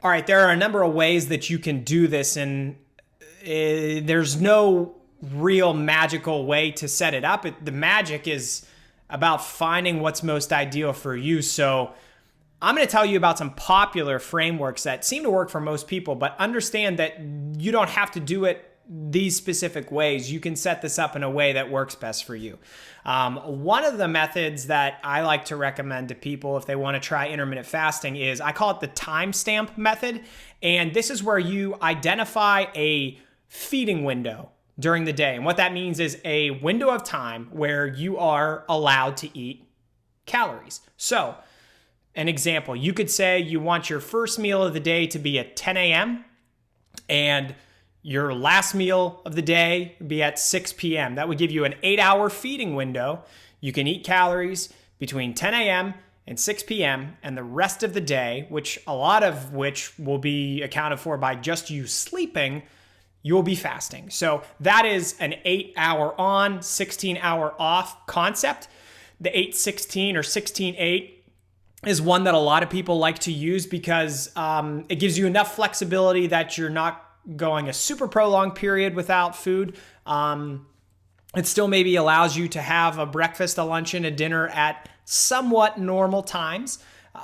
All right, there are a number of ways that you can do this, and there's no real magical way to set it up. The magic is about finding what's most ideal for you. So I'm going to tell you about some popular frameworks that seem to work for most people, but understand that you don't have to do it these specific ways. You can set this up in a way that works best for you. One of the methods that I like to recommend to people if they want to try intermittent fasting is, I call it the timestamp method. And this is where you identify a feeding window during the day. And what that means is a window of time where you are allowed to eat calories. So an example, you could say you want your first meal of the day to be at 10 a.m. and your last meal of the day would be at 6 p.m. That would give you an 8-hour feeding window. You can eat calories between 10 a.m. and 6 p.m. and the rest of the day, which a lot of which will be accounted for by just you sleeping, you'll be fasting. So that is an 8-hour on, 16-hour off concept. The 8-16 or 16-8 is one that a lot of people like to use because it gives you enough flexibility that you're not going a super prolonged period without food. It still maybe allows you to have a breakfast, a lunch, and a dinner at somewhat normal times.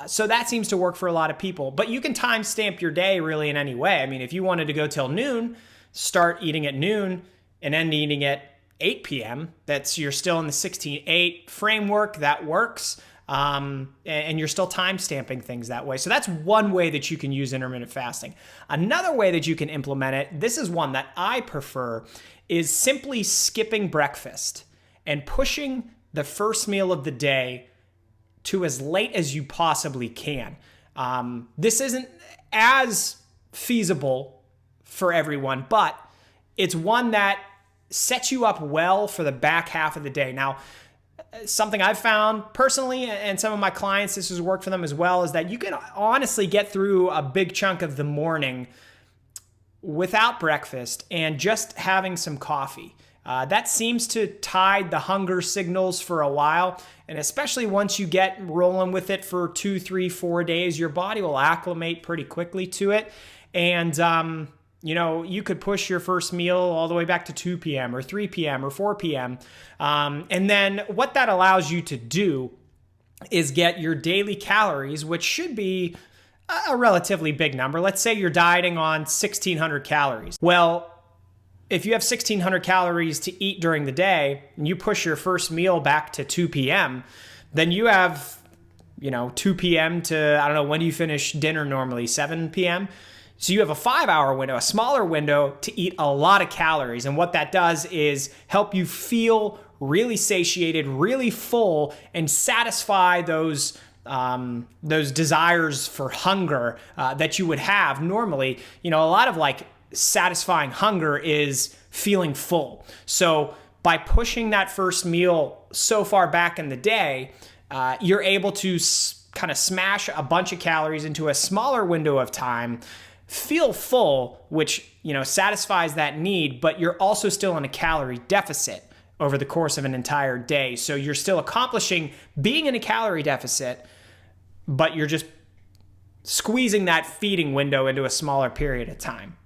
So that seems to work for a lot of people. But you can time stamp your day really in any way. I mean, if you wanted to go till noon, start eating at noon and end eating at 8 p.m., you're still in the 16-8 framework. That works. And you're still time stamping things that way. So that's one way that you can use intermittent fasting. Another way that you can implement it, this is one that I prefer, is simply skipping breakfast and pushing the first meal of the day to as late as you possibly can. This isn't as feasible for everyone, but it's one that sets you up well for the back half of the day. Now, something I've found personally, and some of my clients, this has worked for them as well, is that you can honestly get through a big chunk of the morning without breakfast and just having some coffee. That seems to tide the hunger signals for a while. And especially once you get rolling with it for 2, 3, 4 days, your body will acclimate pretty quickly to it. And, you could push your first meal all the way back to 2 p.m. or 3 p.m. or 4 p.m. And then what that allows you to do is get your daily calories, which should be a relatively big number. Let's say you're dieting on 1,600 calories. Well, if you have 1,600 calories to eat during the day and you push your first meal back to 2 p.m., then you have, 2 p.m. to, I don't know, when do you finish dinner normally? 7 p.m.? So you have a 5-hour window, a smaller window to eat a lot of calories. And what that does is help you feel really satiated, really full, and satisfy those desires for hunger that you would have normally. A lot of satisfying hunger is feeling full. So by pushing that first meal so far back in the day, you're able to kind of smash a bunch of calories into a smaller window of time, feel full, which, satisfies that need, but you're also still in a calorie deficit over the course of an entire day. So you're still accomplishing being in a calorie deficit, but you're just squeezing that feeding window into a smaller period of time.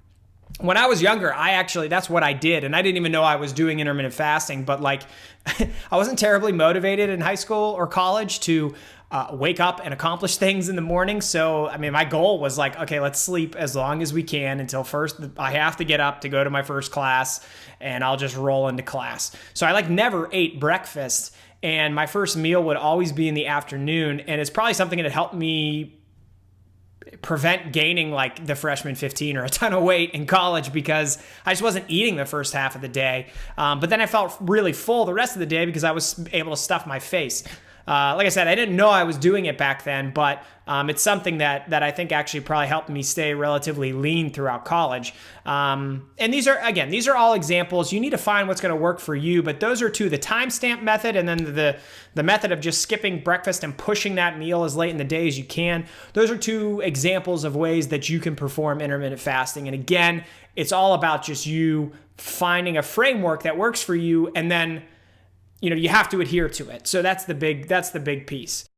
When I was younger, that's what I did. And I didn't even know I was doing intermittent fasting, but I wasn't terribly motivated in high school or college to wake up and accomplish things in the morning. So, my goal was okay, let's sleep as long as we can until first I have to get up to go to my first class, and I'll just roll into class. So I never ate breakfast, and my first meal would always be in the afternoon. And it's probably something that helped me prevent gaining the freshman 15 or a ton of weight in college, because I just wasn't eating the first half of the day. But then I felt really full the rest of the day because I was able to stuff my face. Like I said, I didn't know I was doing it back then, but it's something that I think actually probably helped me stay relatively lean throughout college. And these are all examples. You need to find what's going to work for you, but those are two: the timestamp method and then the method of just skipping breakfast and pushing that meal as late in the day as you can. Those are two examples of ways that you can perform intermittent fasting. And again, it's all about just you finding a framework that works for you, and then you have to adhere to it. So that's the big piece.